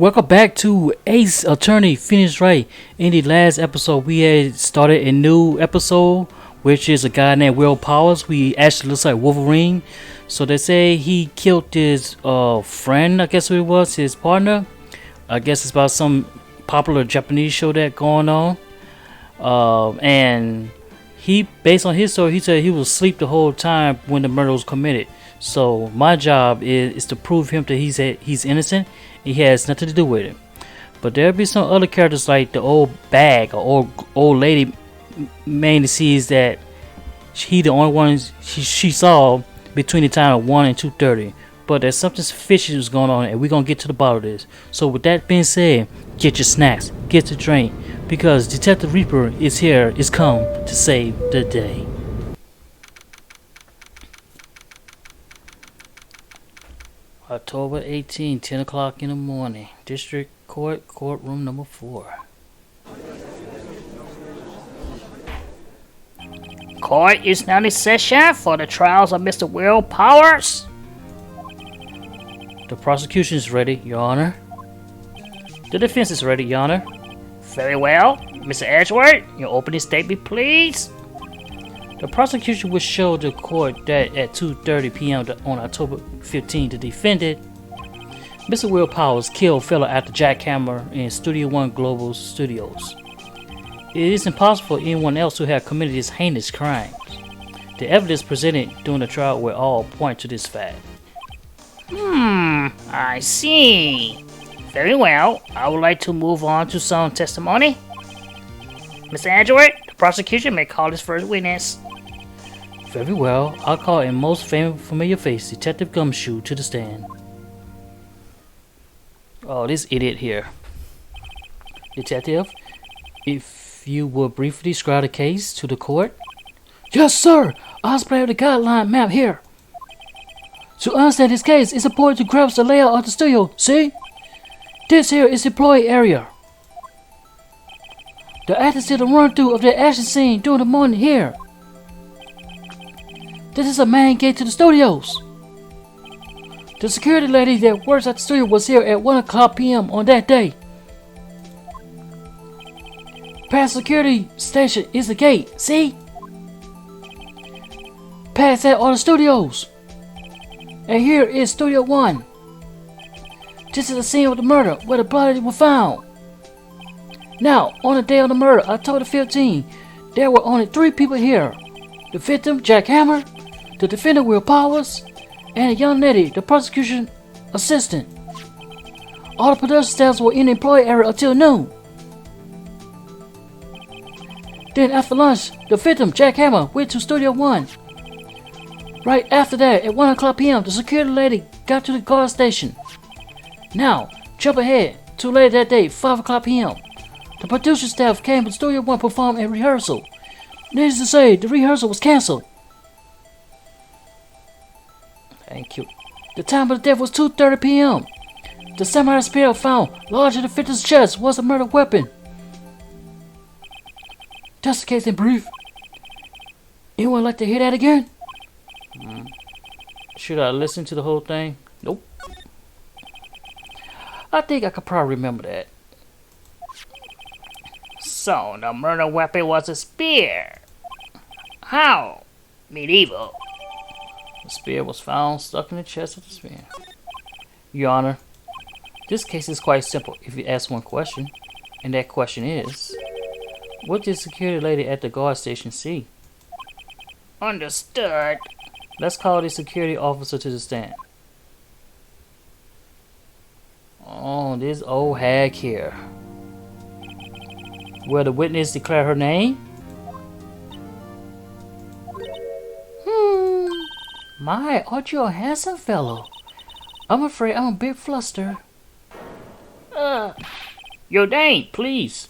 Welcome back to Ace Attorney Phoenix Wright. In the last episode, we had started a new episode, which is a guy named Will Powers. We actually looks like Wolverine. So they say he killed his friend, I guess it was, his partner. I guess it's about some popular Japanese show that going on. And he, based on his story, he said he was asleep the whole time when the murder was committed. So my job is to prove him that he's innocent. He has nothing to do with it. But there'll be some other characters like the old bag or old lady mainly sees that he the only one she saw between the time of 1 and 2:30. But there's something fishy that's going on and we're going to get to the bottom of this. So with that being said, get your snacks, get your drink, because Detective Reaper is here, is come to save the day. October 18, 10 o'clock in the morning. District Court, courtroom number 4. Court is now in session for the trials of Mr. Will Powers. The prosecution is ready, Your Honor. The defense is ready, Your Honor. Very well. Mr. Edgeworth, your opening statement, please. The prosecution will show the court that at 2:30 p.m. on October 15, the defendant, Mr. Will Powers, killed fellow actor Jack Hammer in Studio One Global Studios. It is impossible for anyone else to have committed this heinous crime. The evidence presented during the trial will all point to this fact. I see. Very well. I would like to move on to some testimony. Mr. Edgeworth, the prosecution may call his first witness. Very well. I'll call a most familiar face, Detective Gumshoe, to the stand. Oh, this idiot here. Detective, if you would briefly describe the case to the court. Yes, sir. I'll display the guideline map here. To understand this case, it's important to grasp the layout of the studio. See? This here is the employee area. The actors did a run-through of the action scene during the morning here. This is a main gate to the studios. The security lady that works at the studio was here at 1 o'clock p.m. on that day. Past security station is the gate, see? Past that are the studios. And here is Studio 1. This is the scene of the murder where the body was found. Now, on the day of the murder, October 15, there were only 3 people here. The victim, Jack Hammer, the defendant, Will Powers, and a young lady, the prosecution assistant. All the production staffs were in the employee area until noon. Then after lunch, the victim, Jack Hammer, went to Studio 1. Right after that, at 1 o'clock p.m., the security lady got to the guard station. Now, jump ahead to later that day, 5 o'clock p.m. The production staff came to Studio 1 to perform a rehearsal. Needless to say, the rehearsal was cancelled. Thank you. The time of the death was 2:30 p.m. The samurai spear found larger than the victim's chest was a murder weapon. That's the case in brief. Anyone like to hear that again? Should I listen to the whole thing? Nope. I think I could probably remember that. So, the murder weapon was a spear. How? Medieval. The spear was found stuck in the chest of the spear. Your Honor, this case is quite simple if you ask one question. And that question is, what did security lady at the guard station see? Understood. Let's call the security officer to the stand. Oh, this old hag here. Will the witness declare her name? My, aren't you a handsome fellow? I'm afraid I'm a bit flustered. Your name, please.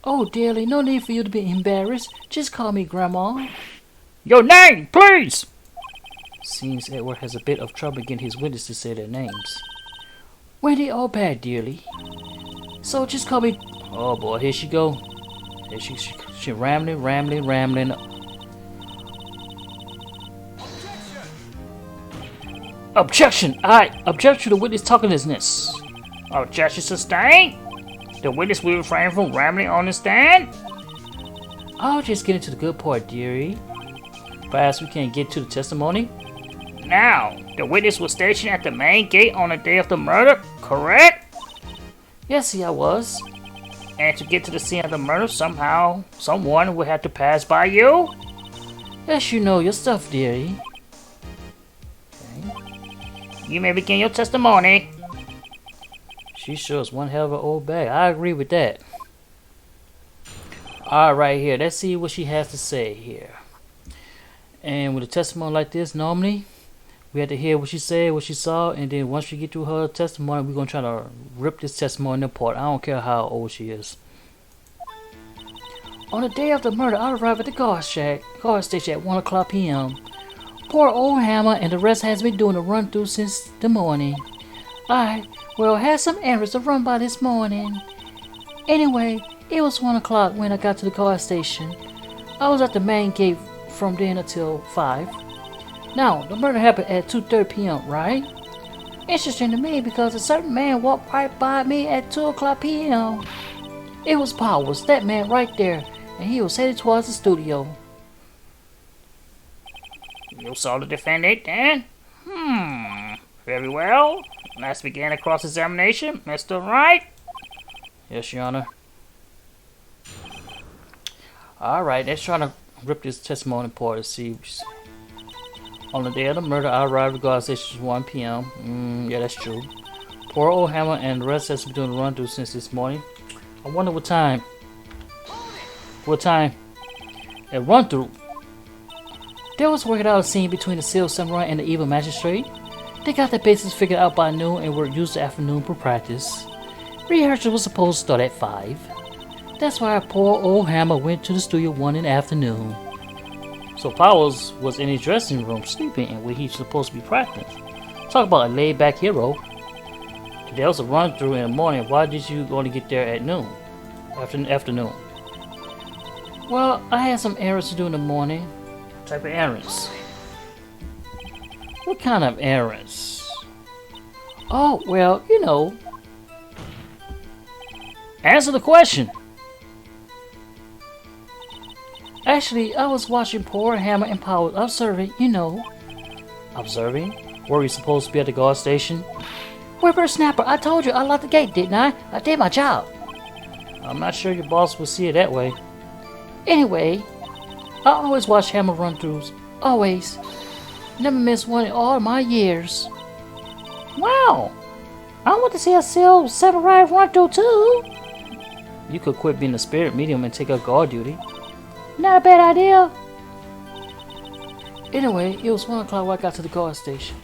Oh, dearly, no need for you to be embarrassed. Just call me Grandma. Your name, please. Seems Edward has a bit of trouble getting his witness to say their names. Wendy or Bad, dearly. So just call me... Oh boy, here she go. Here she rambling. Objection! I object to the witness talkingness. Objection sustained. The witness will refrain from rambling on the stand. I'll just get into the good part, dearie. Perhaps we can get to the testimony? Now, the witness was stationed at the main gate on the day of the murder, correct? Yes, see, I was. And to get to the scene of the murder, somehow, someone would have to pass by you? Yes, you know your stuff, dearie. You may begin your testimony. She sure is one hell of an old bag. I agree with that. Alright, here. Let's see what she has to say here. And with a testimony like this, normally, we have to hear what she said, what she saw, and then once we get through her testimony, we're going to try to rip this testimony apart. I don't care how old she is. On the day of the murder, I arrived at the guard station at 1 o'clock p.m. Poor old Hammer and the rest has been doing a run-through since the morning. I had some errands to run by this morning. Anyway, it was 1 o'clock when I got to the guard station. I was at the main gate from then until 5. Now, the murder happened at 2:30 p.m., right? Interesting to me because a certain man walked right by me at 2 o'clock p.m. It was Powers, that man right there, and he was headed towards the studio. You saw the defendant then? Very well. Let's begin a cross-examination, Mr. Wright. Yes, Your Honor. Alright, let's try to rip this testimony apart to see. On the day of the murder, I arrived at the guard station at 1 p.m. Yeah, that's true. Poor old Hammer and the rest has been doing a run-through since this morning. I wonder what time. What time? A run-through. They was working out a scene between the Silver Samurai and the evil magistrate. They got their bases figured out by noon and were used the afternoon for practice. Rehearsal was supposed to start at 5. That's why poor old Hammer went to the studio 1 in the afternoon. So Powers was in his dressing room sleeping and where he's supposed to be practicing. Talk about a laid-back hero. If there was a run-through in the morning, why did you only get there at noon? Afternoon. Well, I had some errands to do in the morning. What type of errands? What kind of errands? Oh, well, you know. Answer the question. Actually, I was watching poor Hammer and Powers observing, you know. Observing? Were we supposed to be at the guard station? Whippersnapper, I told you I locked the gate, didn't I? I did my job. I'm not sure your boss will see it that way. Anyway, I always watch Hammer run-throughs. Always. Never missed one in all my years. Wow! I want to see a Silver Samurai run-through too. You could quit being a spirit medium and take up guard duty. Not a bad idea. Anyway, it was 1 o'clock when I got to the guard station.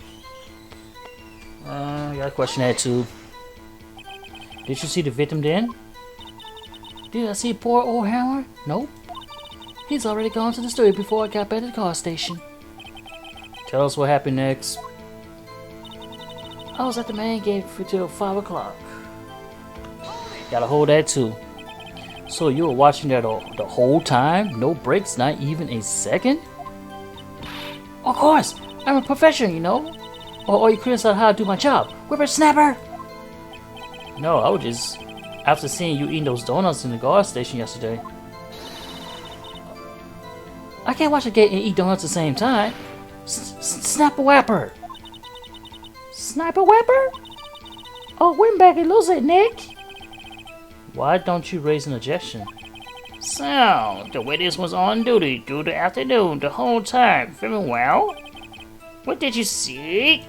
Got a question there too. Did you see the victim then? Did I see poor old Hammer? Nope. He's already gone to the studio before I got back to the car station. Tell us what happened next. I was at the main gate until 5 o'clock. Gotta hold that too. So you were watching that the whole time? No breaks, not even a second? Of course! I'm a professional, you know? Or you criticize how I do my job. Whippersnapper! No, I was just... After seeing you eating those donuts in the guard station yesterday. I can't watch a gate and eat donuts at the same time. Snapper Whapper! Sniper Whapper? Oh, we're back and lose it, Nick. Why don't you raise an objection? So, the witness was on duty through the afternoon the whole time. Very well. What did you see?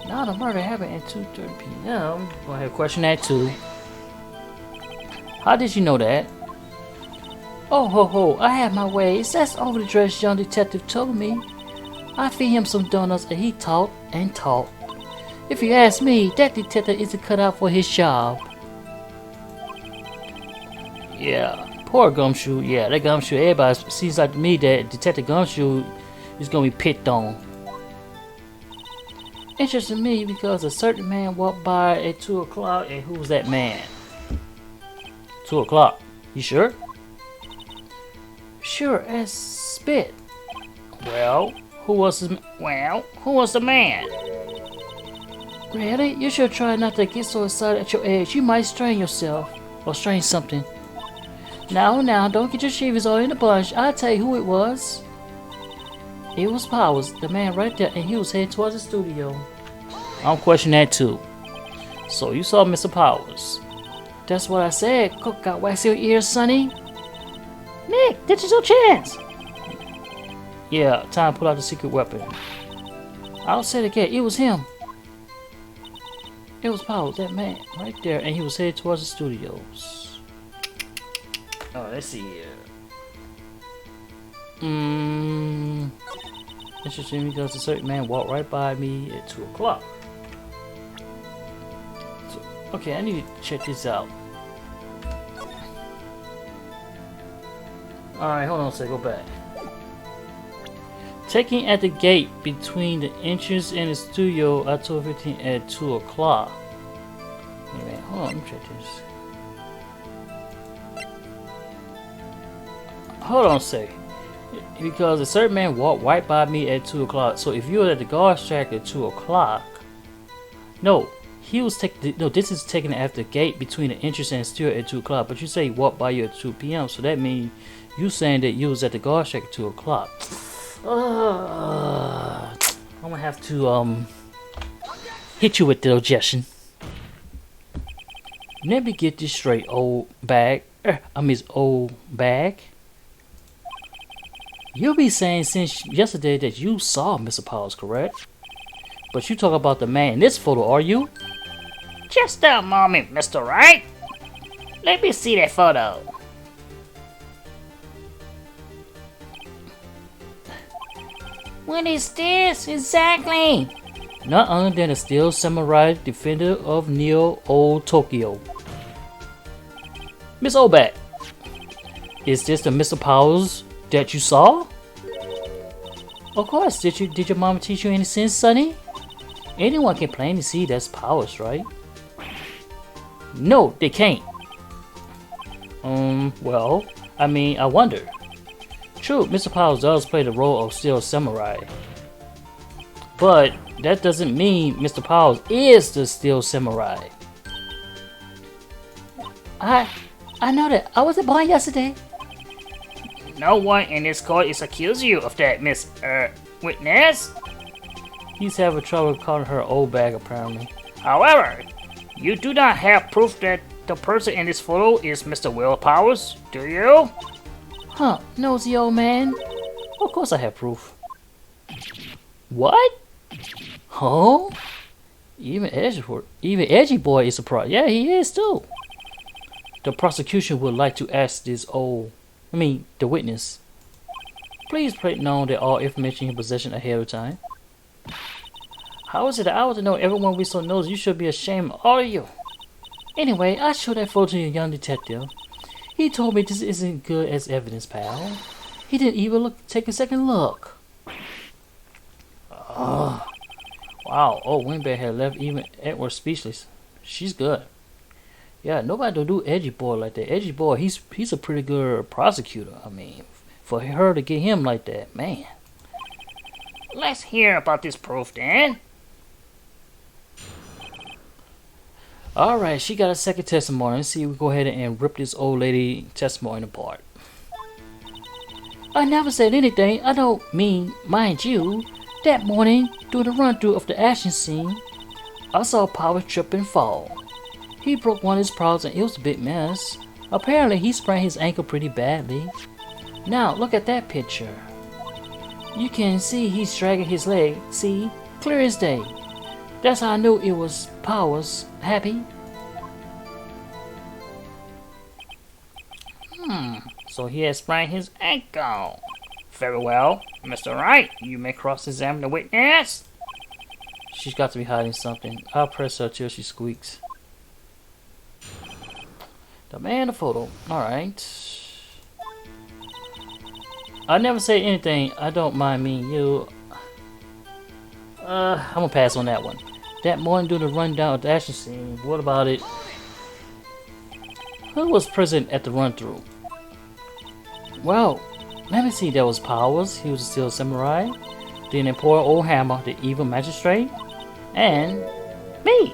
Now the murder happened at 2:30 p.m. Go ahead, question that too. How did you know that? Oh ho ho, I have my ways. That's overly dressed young detective told me. I feed him some donuts and he talked and talked. If you ask me, that detective isn't cut out for his job. Yeah, poor Gumshoe. Yeah, that Gumshoe, everybody seems like to me that Detective Gumshoe is gonna be picked on. Interesting to me because a certain man walked by at 2 o'clock, and who was that man? 2 o'clock. You sure? Sure as spit. Well, who was the man? Really? You should try not to get so excited at your age. You might strain yourself. Or strain something. Now, don't get your shivers all in a bunch. I'll tell you who it was. It was Powers, the man right there, and he was heading towards the studio. I'm questioning that too. So you saw Mr. Powers. That's what I said. Cook got wax your ears, Sonny. Nick, this is your chance. Yeah, time to pull out the secret weapon. I'll say it again, it was him. It was Powers, that man, right there, and he was headed towards the studios. Oh, let's see here. Interesting because a certain man walked right by me at 2 o'clock. So, okay, I need to check this out. Alright, hold on a sec, go back. Checking at the gate between the entrance and the studio October 15 at 2 o'clock. Wait a minute, hold on, let me check this. Hold on a sec. Because a certain man walked right by me at 2 o'clock. So if you were at the guard shack at 2 o'clock. No, he was taking. No, this is taken at the gate between the entrance and the studio at 2 o'clock. But you say he walked by you at 2 p.m. So that means you saying that you was at the guard shack at 2 o'clock. I'm gonna have to hit you with the objection. Let me get this straight, old bag. Old bag. You'll be saying since yesterday that you saw Mr. Powers, correct? But you talk about the man in this photo, are you? Just a moment, Mr. Wright. Let me see that photo. What is this exactly? None other than a steel samurai defender of Neo Old Tokyo. Miss Obak, is this the Mr. Powers that you saw? Of course. Did your mom teach you any sense, Sonny? Anyone can plainly see that's Powers, right? No, they can't. Well, I mean, I wonder. True, Mr. Powers does play the role of Steel Samurai. But that doesn't mean Mr. Powers is the Steel Samurai. I know that. I wasn't born yesterday. No one in this court is accusing you of that, Miss, witness. He's having trouble calling her old bag, apparently. However, you do not have proof that the person in this photo is Mr. Will Powers, do you? Huh, nosy old man. Of course I have proof. What? Huh? Even Edgy Boy is surprised. Yeah, he is too. The prosecution would like to ask the witness. Please make known that all information in possession ahead of time. How is it that I was to know everyone we so knows? You should be ashamed, all of you. Anyway, I showed that photo to your young detective. He told me this isn't good as evidence, pal. He didn't even take a second look. Wow. Oh, Winbear had left even Edward speechless. She's good. Yeah, nobody don't do Edgy Boy like that. Edgy Boy, he's a pretty good prosecutor. I mean, for her to get him like that, man. Let's hear about this proof, then. Alright, she got a second testimony. Let's see if we go ahead and rip this old lady testimony apart. I never said anything. I don't mean, mind you. That morning, during the run-through of the action scene, I saw Power trip and fall. He broke one of his prods and it was a big mess. Apparently, he sprained his ankle pretty badly. Now, look at that picture. You can see he's dragging his leg. See? Clear as day. That's how I knew it was Powers. Happy? So he has sprained his ankle. Very well. Mr. Wright, you may cross-examine the witness. She's got to be hiding something. I'll press her till she squeaks. The man in the photo. Alright. I never say anything. I don't mind me. You. I'm gonna pass on that one. That morning during the rundown of the action scene. What about it? Who was present at the run-through? Well, let me see. There was Powers. He was a Steel Samurai. Then the poor old Hammer, the evil magistrate. And me.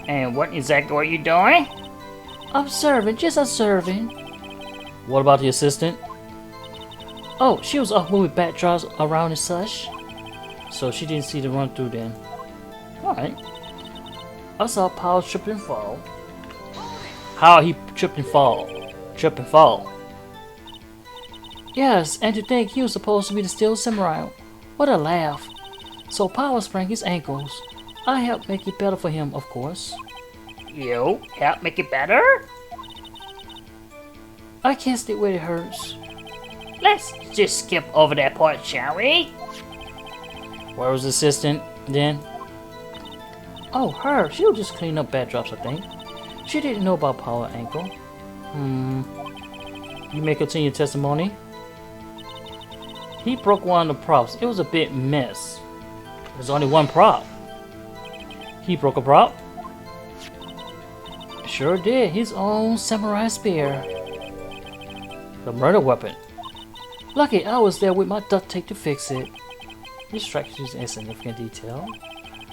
And what exactly are you doing? Observing, just observing. What about the assistant? Oh, she was off moving backdrops around and such. So she didn't see the run through then. Alright. I saw Paul trip and fall. How he tripped and fall? Trip and fall. Yes, and to think he was supposed to be the Steel Samurai. What a laugh. So Paul sprained his ankles. I helped make it better for him, of course. You help make it better? I can't stick where it hurts. Let's just skip over that part, shall we? Where was the assistant then? Oh, her. She was just cleaning up backdrops, I think. She didn't know about Power Ankle. You may continue testimony. He broke one of the props. It was a bit mess. There's only one prop. He broke a prop? Sure did. His own samurai spear. The murder weapon. Lucky I was there with my duct tape to fix it. This strike is insignificant detail.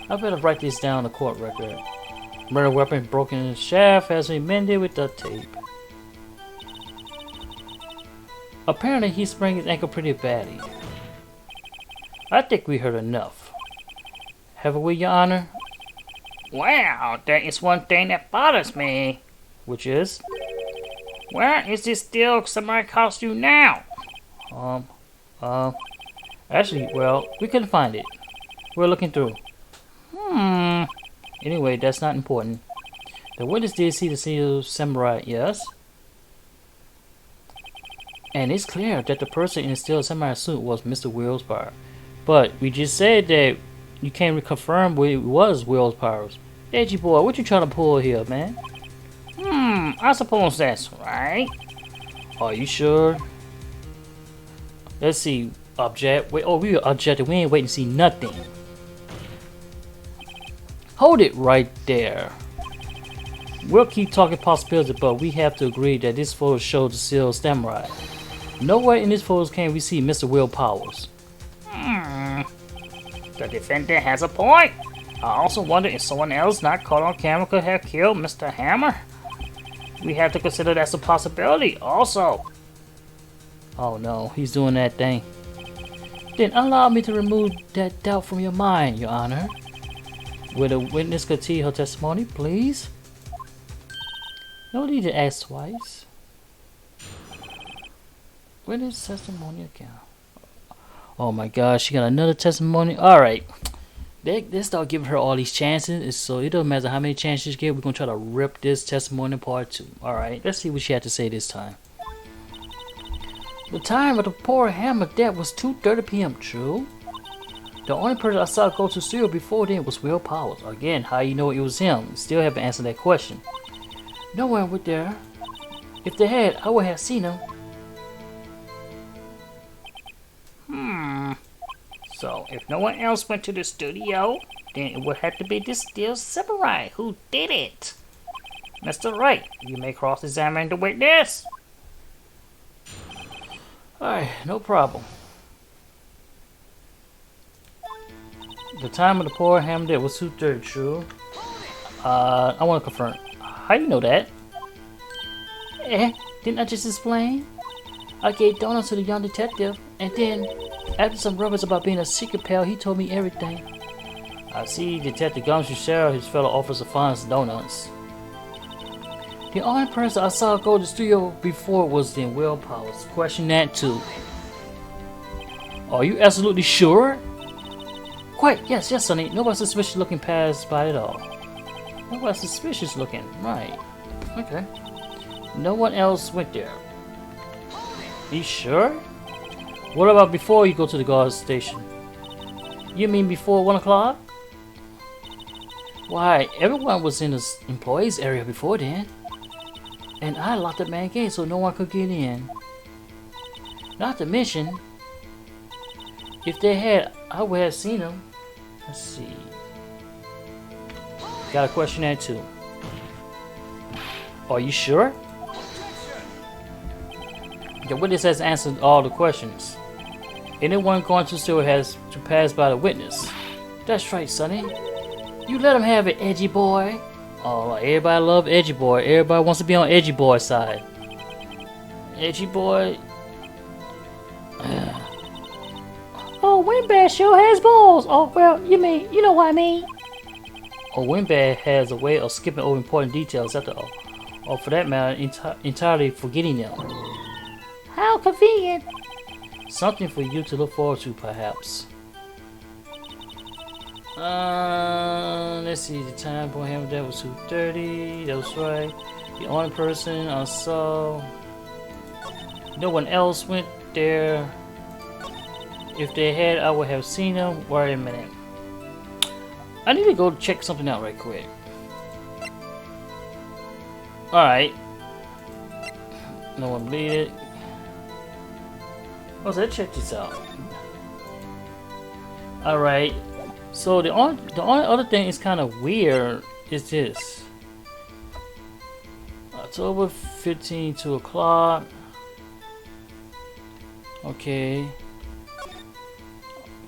I better write this down on the court record. Murder weapon broken in the shaft has been mended with duct tape. Apparently he sprained his ankle pretty badly. I think we heard enough. Haven't we, Your Honor? Well, there is one thing that bothers me. Which is? Where is this Steel Samurai costume now? Actually, well, we couldn't find it. We're looking through. Anyway, that's not important. The witness did see the Steel Samurai, yes? And it's clear that the person in the Steel Samurai suit was Mr. Willspower. But we just said that you can't confirm it was Willspower's. Edgy boy, what you trying to pull here, man? I suppose that's right. Are you sure? Let's see. Object. Wait. Oh, we objected. We ain't waiting to see nothing. Hold it right there. We'll keep talking possibilities, but we have to agree that this photo shows the Steel Samurai. Nowhere in this photo can we see Mr. Will Powers. The defendant has a point. I also wonder if someone else not caught on camera could have killed Mr. Hammer. We have to consider that's a possibility also. Oh no, he's doing that thing. Then allow me to remove that doubt from your mind, Your Honor. Will the witness continue her testimony, please? No need to ask twice. Witness testimony again. Oh my gosh, she got another testimony. Alright. They start giving her all these chances, so it doesn't matter how many chances you get, we're gonna try to rip this testimony apart too. Alright, let's see what she had to say this time. The time of the poor Hammer death was 2:30 p.m. True. The only person I saw go to studio before then was Will Powers. Again, how you know it was him? Still haven't answered that question. No one was there. If they had, I would have seen him. So, if no one else went to the studio, then it would have to be this Steel Samurai who did it. Mr. Wright, you may cross-examine the witness. Alright, no problem. The time of the poor Hammer death was 2:30, true. I want to confirm. How do you know that? Didn't I just explain? I gave donuts to the young detective, and then, after some rubbish about being a secret pal, he told me everything. I see Detective Gumshoe share his fellow officer finds donuts. The only person I saw go to the studio before was then Will Powers. Question that too. Are you absolutely sure? Quite, yes, Sonny. Nobody suspicious looking passed by at all. Nobody suspicious looking, right. Okay. No one else went there. You sure? What about before you go to the guard station? You mean before 1 o'clock? Why, everyone was in the employees area before then. And I locked the main gate so no one could get in. Not to mention, if they had, I would have seen them. Let's see. Got a question there too. Are you sure? The witness has answered all the questions. Anyone going to still has to pass by the witness. That's right, Sonny. You let him have it, Edgy Boy. Oh, everybody love Edgy Boy. Everybody wants to be on Edgy Boy's side. Edgy Boy. Oh, Windbag sure has balls. Oh, well, you know what I mean. Oh, Windbag has a way of skipping over important details after all. Or for that matter, entirely forgetting them. How convenient. Something for you to look forward to, perhaps. Let's see, the time point hammer that was 2:30. That was right. The only person I saw. No one else went there. If they had, I would have seen them. Wait a minute. I need to go check something out right quick. Alright. No one bleeded. Oh, so let's check this out. Alright. So the only other thing is kind of weird is this. October 15, 2 o'clock. Okay.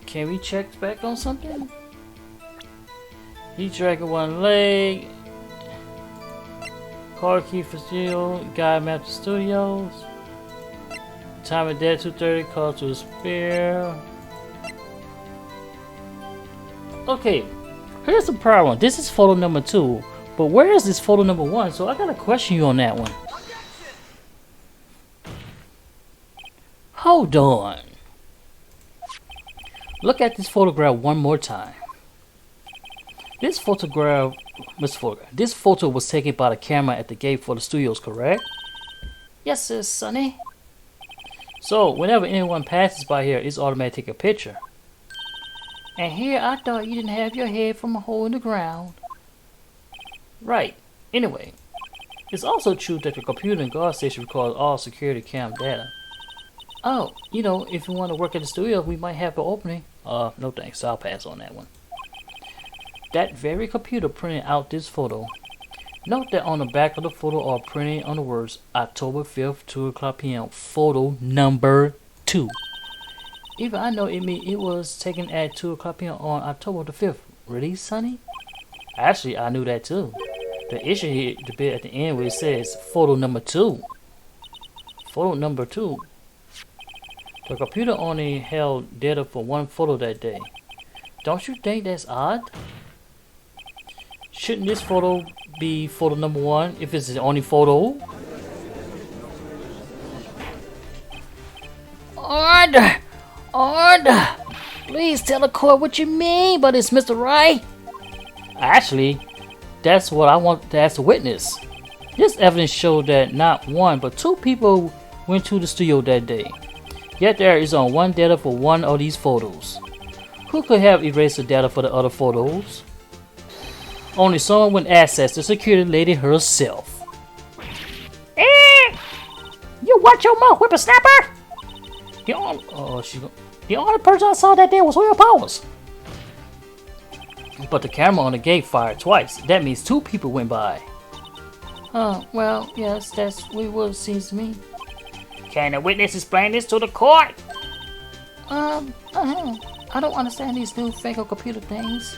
Can we check back on something? He dragging one leg. Car key for steel. Guy map to studios. Time of death 2:30. Call to a spare. Okay, here's the problem. This is photo number 2, but where is this photo number 1? So I gotta question you on that one. Hold on. Look at this photograph one more time. This photo was taken by the camera at the gate for the studios, correct? Yes, sir, Sonny. So whenever anyone passes by here, it's automatic take a picture. And here I thought you didn't have your head from a hole in the ground. Right. Anyway, it's also true that the computer and guard station records all security cam data. Oh, you know, if you want to work at the studio, we might have an opening. No thanks. I'll pass on that one. That very computer printed out this photo. Note that on the back of the photo are printed on the words October 5th, 2 o'clock p.m. Photo number 2. Even I know it was taken at 2 o'clock p.m. on October the 5th. Really, Sonny? Actually, I knew that too. The issue here, the bit at the end where it says photo number 2. Photo number 2. The computer only held data for one photo that day. Don't you think that's odd? Shouldn't this photo be photo number 1 if it's the only photo? Order! Order! Please tell the court what you mean by this, Mr. Wright. Actually, that's what I want to ask the witness. This evidence showed that not 1 but 2 people went to the studio that day. Yet there is only one data for one of these photos. Who could have erased the data for the other photos? Only someone with access to security lady herself. You watch your mouth, whippersnapper! The only person I saw that day was Will Powers. But the camera on the gate fired twice. That means 2 people went by. Well, yes, that's what it seems to me. Can the witness explain this to the court? I don't understand these new fangled computer things.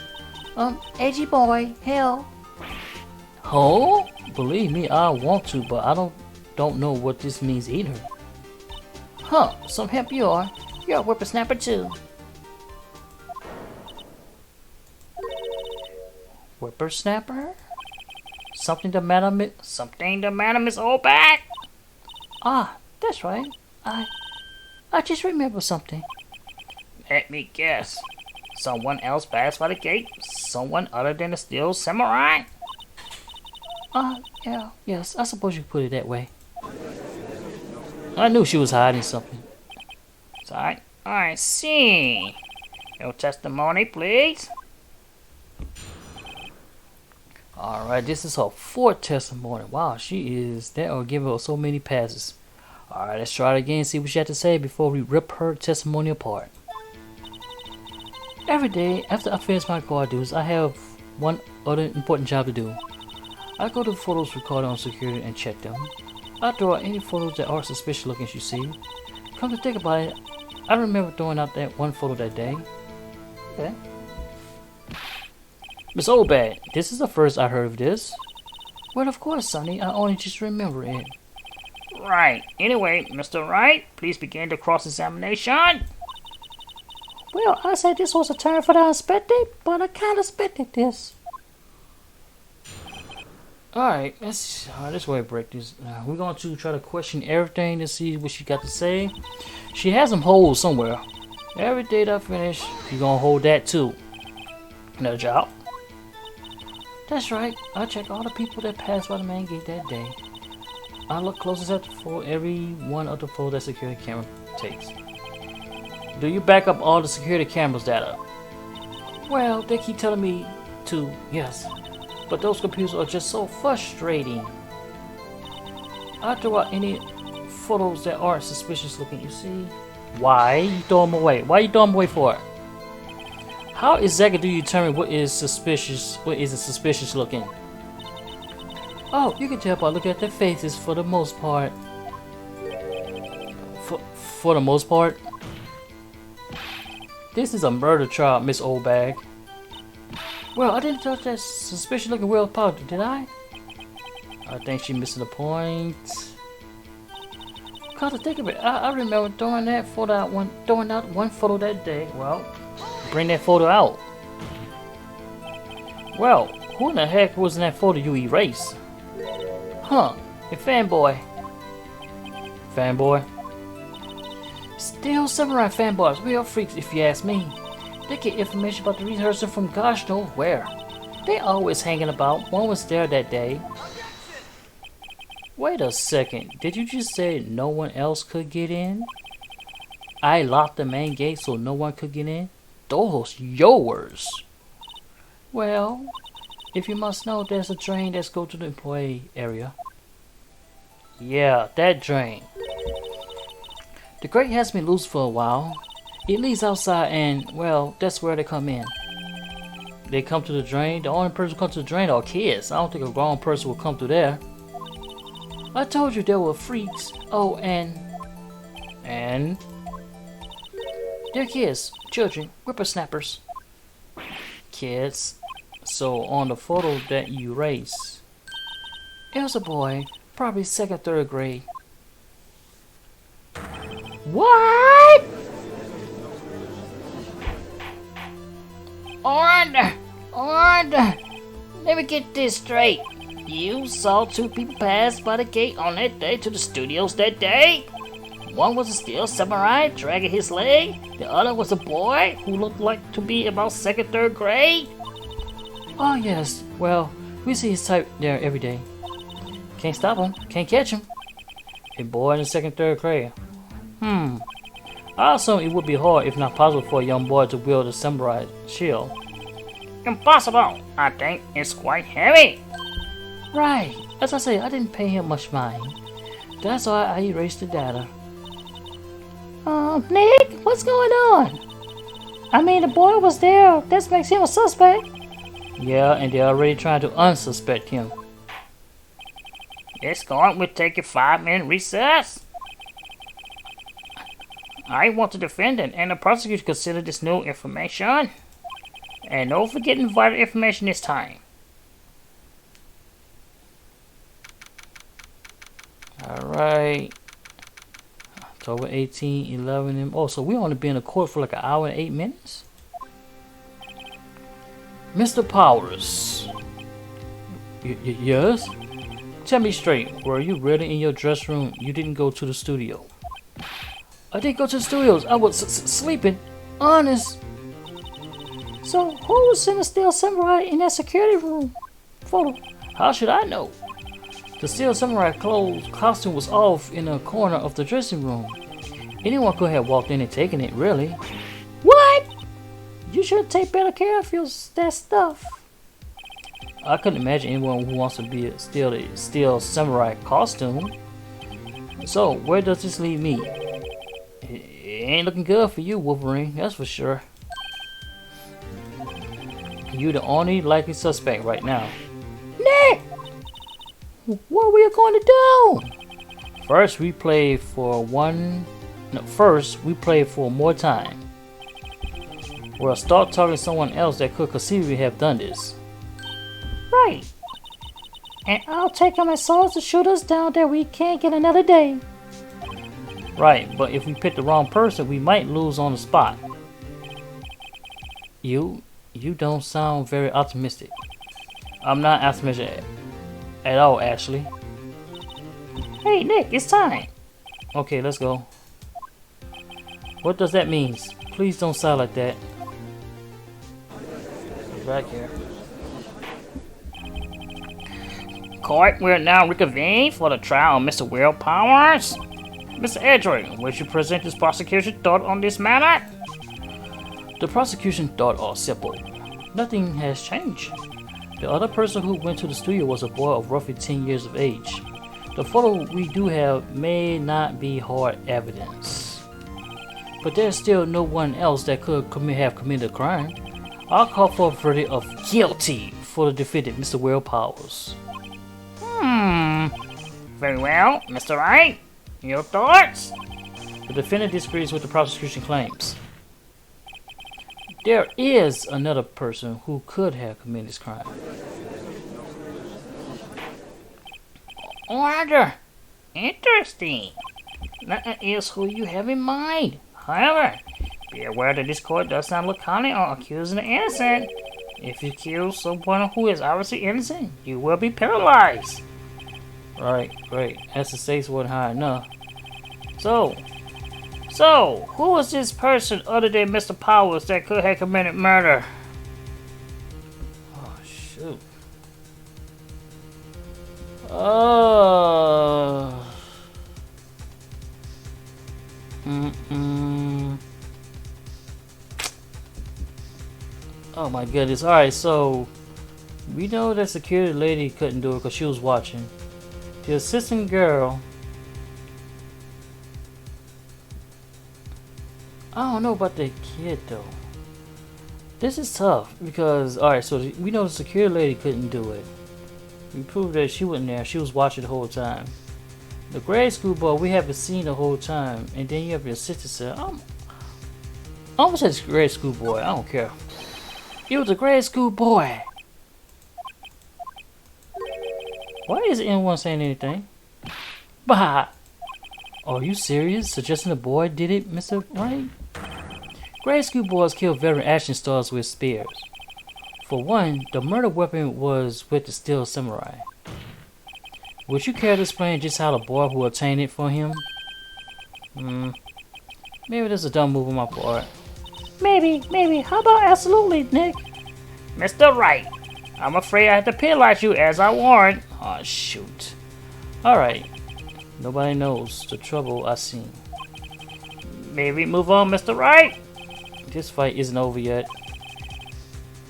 Edgy boy, hell. Oh, believe me, I want to, but I don't know what this means either. Huh, some help you are. You're a whippersnapper too. Whippersnapper? Something the matter, Something the matter, Miss Oldback? Ah, that's right. I just remember something. Let me guess. Someone else passed by the gate? Someone other than the Steel Samurai? Yes, I suppose you put it that way. I knew she was hiding something. I see. Your testimony, please. Alright, this is her 4th testimony. Wow, they are giving her so many passes. Alright, let's try it again and see what she had to say before we rip her testimony apart. Every day, after I finish my guard duties, I have one other important job to do. I go to the photos recorded on security and check them. I throw out any photos that are suspicious looking you see. Come to think about it, I remember throwing out that one photo that day. Okay. Miss Obad, this is the first I heard of this. Well, of course, Sonny. I only just remember it. Right. Anyway, Mr. Wright, please begin the cross-examination. Well, I said this was a turn for the unexpected, but I kind of expected this. Alright, let's go ahead and break this. We're going to try to question everything to see what she got to say. She has some holes somewhere. Every day that I finish, you're going to hold that too. No job. That's right. I check all the people that passed by the main gate that day. I look closest at the photo every one of the photos that security camera takes. Do you back up all the security cameras data? Well, they keep telling me to, Yes. But those computers are just so frustrating. I throw out any photos that aren't suspicious looking, you see? Why you throw them away? Why you throw them away for? How exactly do you determine what is suspicious, what isn't suspicious looking? oh, you can tell by looking at their faces for the most part. For the most part? This is a murder trial, Miss Oldbag. Well, I didn't touch that suspicious looking wheel of powder, did I? I think she's missing the point. Come to think of it, I remember throwing out one photo that day. Well, bring that photo out. Well, who in the heck was in that photo you erased? Huh, a fanboy. Fanboy? Still samurai fanboys, real freaks if you ask me. They get information about the rehearsal from gosh knows where. They always hanging about. One was there that day. Wait a second, did you just say no one else could get in? I locked the main gate so no one could get in? Those yours. Well, if you must know, there's a drain that's go to the employee area. Yeah, that drain. The grate has been loose for a while. It leads outside and, well, that's where they come in. They come to the drain? The only person who comes to the drain are kids. I don't think a grown person will come through there. I told you there were freaks. Oh, and they're kids, children, whippersnappers. Kids. So on the photo that you erased, It was a boy, probably second, third grade. What? Order! Let me get this straight. You saw two people pass by the gate on that day to the studios that day? One was a steel samurai dragging his leg. The other was a boy who looked like to be about second, third grade. Oh yes, well, we see his type there every day. can't stop him, can't catch him. A boy in the second, third grade. I assume it would be hard, if not possible, for a young boy to wield a samurai shield. Impossible. I think it's quite heavy. Right, as I say, I didn't pay him much mind. That's why I erased the data. Nick, what's going on? I mean, the boy was there. That makes him a suspect. Yeah, and they're already trying to unsuspect him. Let's go on. We'll take a 5-minute recess. I want the defendant and the prosecutor to consider this new information. And don't forget vital information this time. Alright. October 18, 11. Oh, so we only been in court for like an hour and 8 minutes? Mr. Powers. Yes? Tell me straight, were you really in your dress room? You didn't go to the studio? I didn't go to the studios. I was sleeping. Honest. So, who was in the Steel Samurai in that security room photo? How should I know? The Steel Samurai costume was off in a corner of the dressing room. Anyone could have walked in and taken it, really. What? You should take better care of that stuff. I couldn't imagine anyone who wants to be a Steel Samurai costume. So, where does this leave me? It ain't looking good for you, Wolverine, that's for sure. You're the only likely suspect right now. Nick! What are we going to do? First, we play for more time. We'll start talking to someone else that could conceivably have done this. Right. And I'll take him as long as to shoot us down that we can't get another day. Right, but if we pick the wrong person, we might lose on the spot. You don't sound very optimistic. I'm not optimistic at all, Ashley. Hey, Nick, it's time. Okay, let's go. What does that mean? Please don't sound like that. Back here. Court will now reconvene for the trial of Mr. Will Powers. Mr. Edgeworth, would you present this prosecution thought on this matter? The prosecution thought are simple. Nothing has changed. The other person who went to the studio was a boy of roughly 10 years of age. The photo we do have may not be hard evidence, but there's still no one else that could have committed a crime. I'll call for a verdict of guilty for the defendant, Mr. Will Powers. Very well, Mr. Wright. Your thoughts? The defendant disagrees with the prosecution claims. There is another person who could have committed this crime. Order. Interesting. That is who you have in mind. However, be aware that this court does not look kindly on accusing the innocent. If you accuse someone who is obviously innocent, you will be paralyzed. Right, great. As the stakes weren't high enough. So, who was this person other than Mr. Powers that could have committed murder? Oh, shoot. Oh my goodness. Alright, so we know that security lady couldn't do it because she was watching. The assistant girl. I don't know about that kid though. This is tough because, alright, so we know the security lady couldn't do it. We proved that she wasn't there. She was watching the whole time. The grade school boy we haven't seen the whole time. And then you have your sister say, I almost said grade school boy. I don't care. It was a grade school boy. Why isn't anyone saying anything? Bah! Are you serious? Suggesting the boy did it, Mr. Wright? Grade school boys kill veteran action stars with spears. For one, the murder weapon was with the steel samurai. Would you care to explain just how the boy who obtained it for him? Maybe that's a dumb move on my part. Maybe. How about absolutely, Nick? Mr. Wright, I'm afraid I have to penalize you as I warned. Oh shoot. Alright. Nobody knows the trouble I've seen. Maybe move on, Mr. Wright. This fight isn't over yet.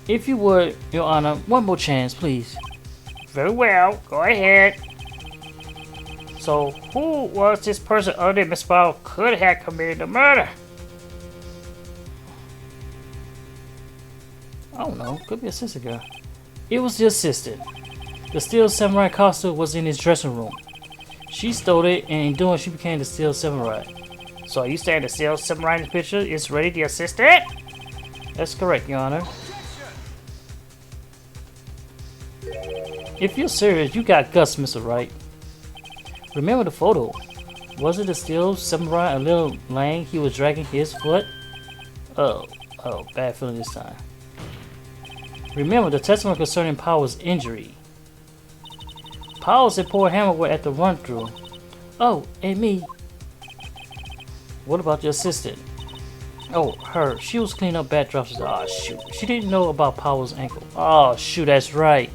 If you would, Your Honor, one more chance, please. Very well, go ahead. So, who was this person other than Miss Powell could have committed the murder? I don't know, could be a sister girl. It was the assistant. The steel samurai costume was in his dressing room. She stole it, and in doing, she became the steel samurai. So you saying the steel samurai in the picture is really the assistant? That's correct, Your Honor. If you're serious, you got guts, Mr. Wright. Remember the photo. Was it the steel samurai, a little lame, he was dragging his foot? Oh, bad feeling this time. Remember the testimony concerning Powers' injury. Powers and poor Hammer were at the run-through. Oh, and me. What about the assistant? Oh, her. She was cleaning up backdrops. Oh, shoot. She didn't know about Powers' ankle. Oh, shoot, that's right.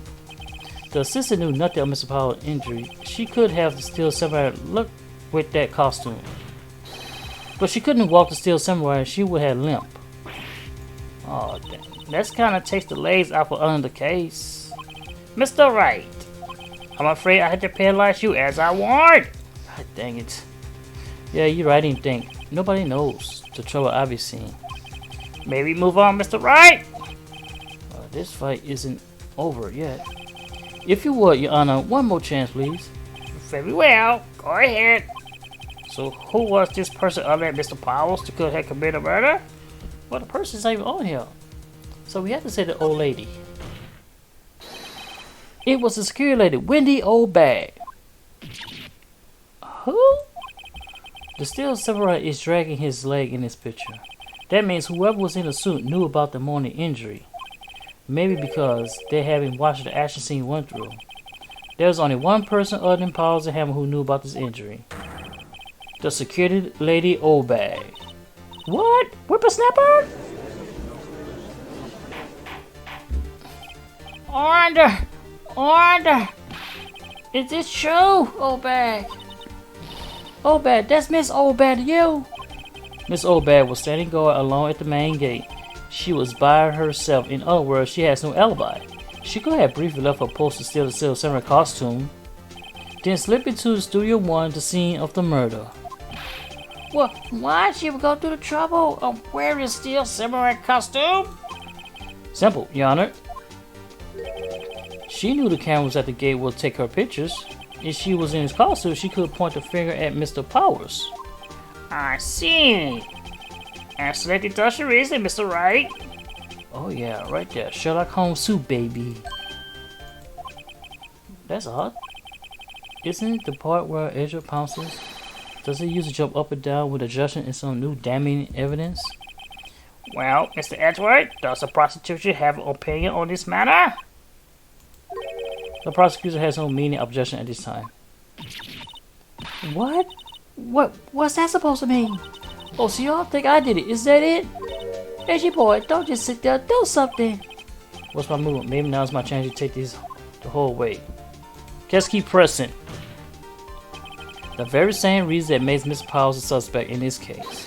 The assistant knew nothing of Mr. Powers' injury. She could have the steel samurai look with that costume. But she couldn't walk the steel samurai. She would have limp. Oh, dang. That's kind of takes the legs out from under the case. Mr. Wright, I'm afraid I had to penalize you as I warned. God dang it. Yeah, you're right, I didn't think. Nobody knows the trouble I've been seeing. Maybe move on, Mr. Wright. This fight isn't over yet. If you would, Your Honor, one more chance, please. Very well, go ahead. So who was this person other than Mr. Powers that could have committed murder? Well, the person's not even on here. So we have to say the old lady. It was the security lady, Wendy Oldbag. Who? The Steel Samurai is dragging his leg in this picture. That means whoever was in the suit knew about the morning injury. Maybe because they haven't watched the action scene went through. There's only one person other than Powers and Hammer who knew about this injury. The security lady Oldbag. What? Whippersnapper? Order! Order! Is this true, Oldbag? Oldbag, that's Miss Oldbag to you. Miss Oldbag was standing guard alone at the main gate. She was by herself. In other words, she has no alibi. She could have briefly left her post to steal the Silver Samurai costume, then slip into Studio 1, the scene of the murder. Well, why'd she go through the trouble of wearing a Steel Samurai costume? Simple, Your Honor. She knew the cameras at the gate would take her pictures. If she was in his costume, she could point the finger at Mr. Powers. I see. Excellent industrial reason, Mr. Wright. Oh yeah, right there. Sherlock Holmes suit, baby. That's odd. Isn't it the part where Edgeworth pounces? Does he usually jump up and down with adjusting and some new damning evidence? Well, Mr. Edgeworth, does the prosecution have an opinion on this matter? The prosecutor has no meaning objection at this time. What? What's that supposed to mean? Oh, so y'all think I did it? Is that it? Reggie boy, don't just sit there, do something. What's my move? Maybe now's my chance to take these the whole way. Just keep pressing. The very same reason that makes Mr. Powers a suspect in this case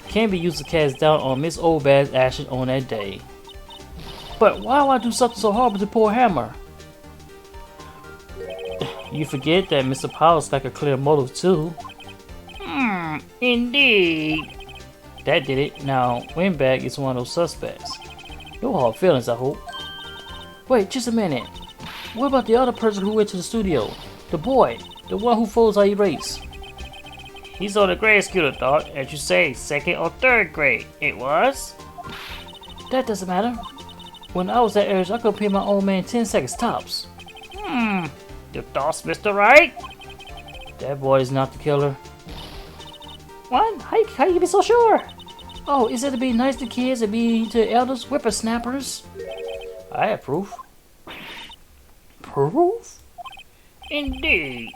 can be used to cast doubt on Miss Oldbag's action on that day. But why would I do something so horrible to poor Hammer? You forget that Mr. Powers got a clear motive too. Indeed. That did it. Now, Windbag is one of those suspects. No hard feelings, I hope. Wait, just a minute. What about the other person who went to the studio? The boy, the one who folds I erase. He's on the grade scooter, Doc. As you say, second or third grade. It was? That doesn't matter. When I was that age, I could pay my old man 10 seconds tops. Your thoughts, Mr. Wright? That boy is not the killer. What? How you be so sure? Oh, is it to be nice to kids and be to elders, whippersnappers? I have proof. Proof? Indeed.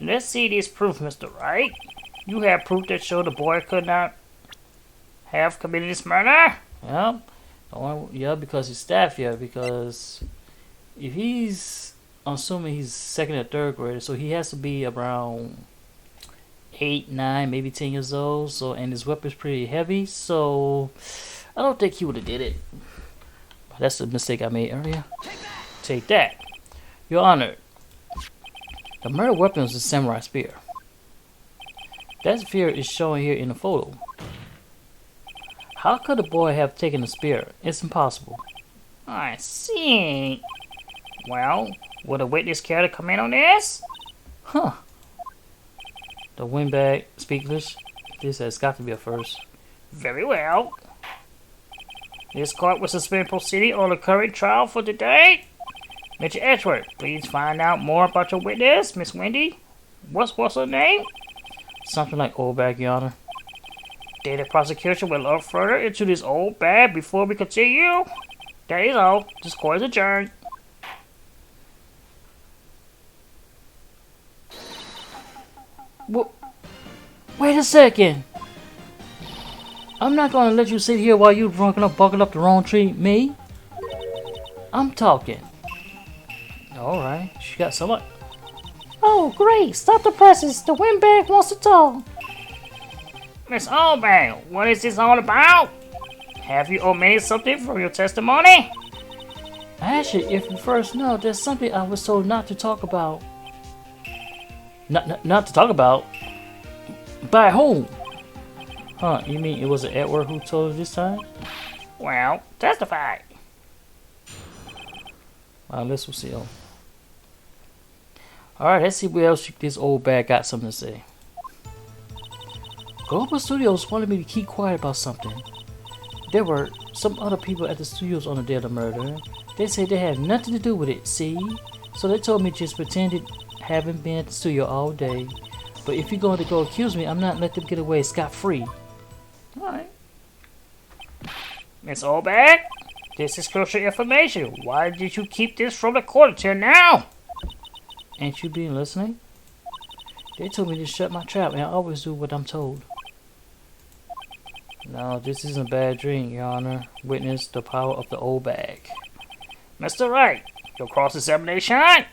Let's see this proof, Mr. Wright. You have proof that show the boy could not have committed this murder? Yeah. Yeah, because he's staff here. Because if he's, I'm assuming he's second or third grader, so he has to be around 8, 9, maybe 10 years old. So, and his weapon's pretty heavy, so I don't think he would have did it. That's the mistake I made earlier. Take that. Your Honor, the murder weapon was a samurai spear. That spear is shown here in the photo. How could the boy have taken the spear? It's impossible. I see. Well, would a witness care to comment on this? Huh. The windbag speakless. This has got to be a first. Very well. This court will suspend proceeding on the current trial for today. Mr. Edgeworth, please find out more about your witness, Miss Wendy. What's her name? Something like Oldbag, Your Honor. Did the prosecution will look further into this old bag before we continue? That is all. This court is adjourned. Wait a second. I'm not gonna let you sit here while you drunken up, bucking up the wrong tree. Me? I'm talking. Alright, she got so much. Oh, great. Stop the presses. The windbag wants to talk. Miss Oldbag, what is this all about? Have you omitted something from your testimony? Actually, if you first know, there's something I was told not to talk about. Not to talk about? By whom? Huh, you mean it was Edward who told us this time? Well, testify. Let's see. Alright, let's see what else this old bag got something to say. Global Studios wanted me to keep quiet about something. There were some other people at the studios on the day of the murder. They said they had nothing to do with it, see? So they told me just pretend it haven't been at the studio all day. But if you're going to go accuse me, I'm not letting them get away scot-free. Alright. Miss Oldbag, this is crucial information. Why did you keep this from the court until now? Ain't you been listening? They told me to shut my trap, and I always do what I'm told. No, this isn't a bad dream, Your Honor. Witness the power of the old bag. Mr. Wright, your cross-examination?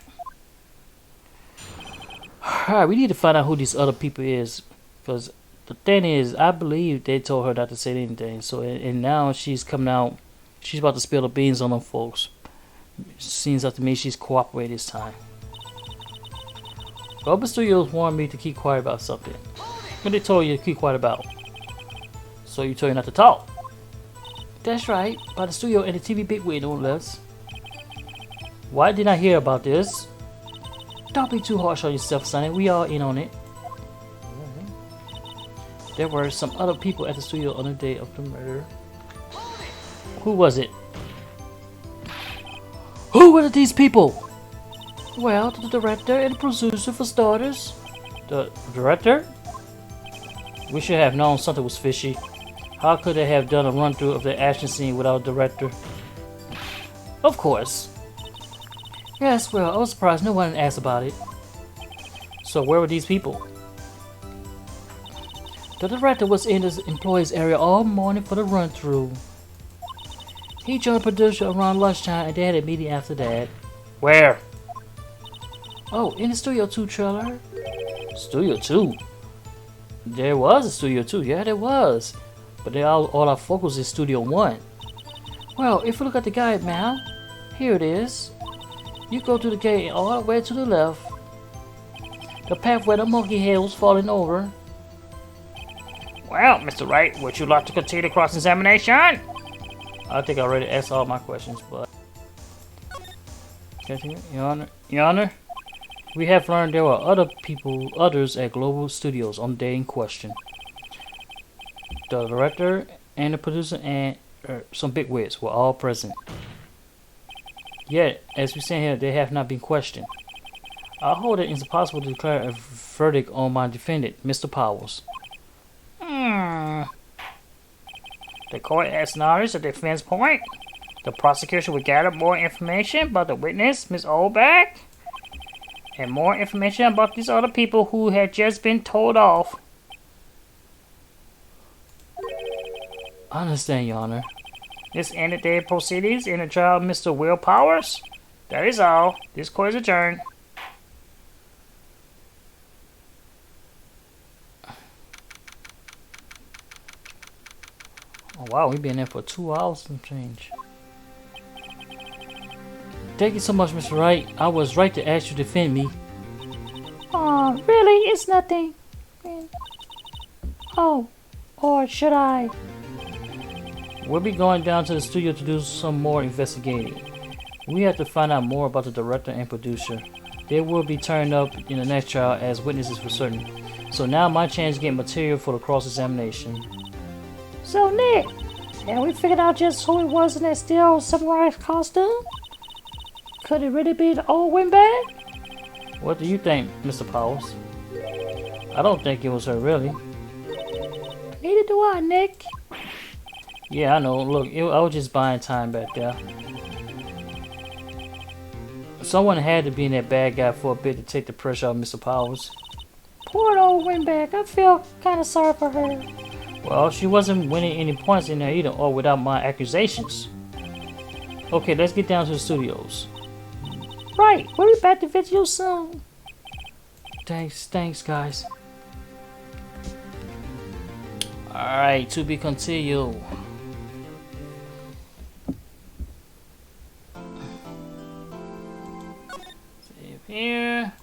Alright, we need to find out who these other people is. Because the thing is, I believe they told her not to say anything. So, and now she's coming out. She's about to spill the beans on them folks. Seems like to me she's cooperating this time. Global Studios warned me to keep quiet about something. What they told you to keep quiet about? So you told you not to talk? That's right, by the studio and the TV bigwig no less. Why didn't I hear about this? Don't be too harsh on yourself, Sonny. We all in on it. There were some other people at the studio on the day of the murder. Who was it? Who were these people? Well, the director and the producer for starters. The director? We should have known something was fishy. How could they have done a run-through of the action scene without a director? Of course. Yes, well, I was surprised no one asked about it. So where were these people? The director was in his employee's area all morning for the run-through. He joined the producer around lunchtime and they had a meeting after that. Where? Oh, in the Studio 2 trailer. Studio 2? There was a Studio 2, yeah there was. But they all our focus is Studio 1. Well, if you look at the guide now, here it is. You go to the gate all the way to the left. The path where the monkey head was falling over. Well, Mr. Wright, would you like to continue the cross-examination? I think I already asked all my questions, but... Your Honor, we have learned there were others at Global Studios on the day in question. The director and the producer and some bigwigs were all present. Yet, as we stand here, they have not been questioned. I hold it impossible to declare a verdict on my defendant, Mr. Powers. The court has acknowledged the defense point. The prosecution will gather more information about the witness, Miss Oldbag, and more information about these other people who had just been told off. I understand, Your Honor. This ended their proceedings in the trial of Mr. Will Powers. That is all. This court is adjourned. Oh wow, we've been there for 2 hours and change. Thank you so much, Mr. Wright. I was right to ask you to defend me. Oh, really? It's nothing. Oh, or should I? We'll be going down to the studio to do some more investigating. We have to find out more about the director and producer. They will be turned up in the next trial as witnesses for certain. So now my chance to get material for the cross-examination. So, Nick, have we figured out just who it was in that steel samurai costume? Could it really be the old windbag? What do you think, Mr. Powers? I don't think it was her, really. Neither do I, Nick. Yeah, I know. Look, I was just buying time back there. Someone had to be in that bad guy for a bit to take the pressure off Mr. Powers. Poor old windbag. I feel kind of sorry for her. Well, she wasn't winning any points in there either, or without my accusations. Okay, let's get down to the studios. Right, we'll be back to visit you soon. Thanks, guys. Alright, to be continued. Save here.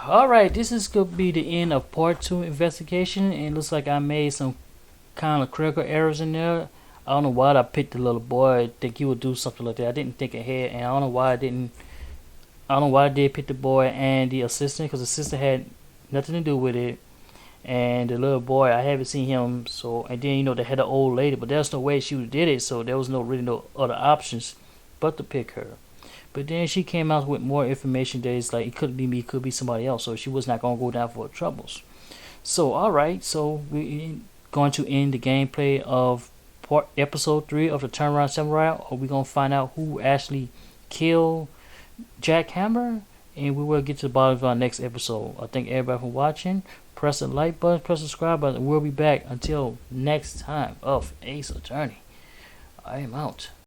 Alright, this is going to be the end of part 2 investigation, and it looks like I made some kind of critical errors in there. I don't know why I picked the little boy. I think he would do something like that. I didn't think ahead, and I don't know why I didn't. I don't know why I did pick the boy and the assistant, because the assistant had nothing to do with it. And the little boy, I haven't seen him. So, and then they had an old lady, but there's no way she would have did it. So there was really no other options but to pick her. But then she came out with more information that it's like it could be me, it could be somebody else. So she was not gonna go down for her troubles. So alright, so we're going to end the gameplay of episode 3 of the Turnaround Samurai, or we're gonna find out who actually killed Jack Hammer, and we will get to the bottom of our next episode. I thank everybody for watching. Press the like button, press the subscribe button. We'll be back until next time of Ace Attorney. I am out.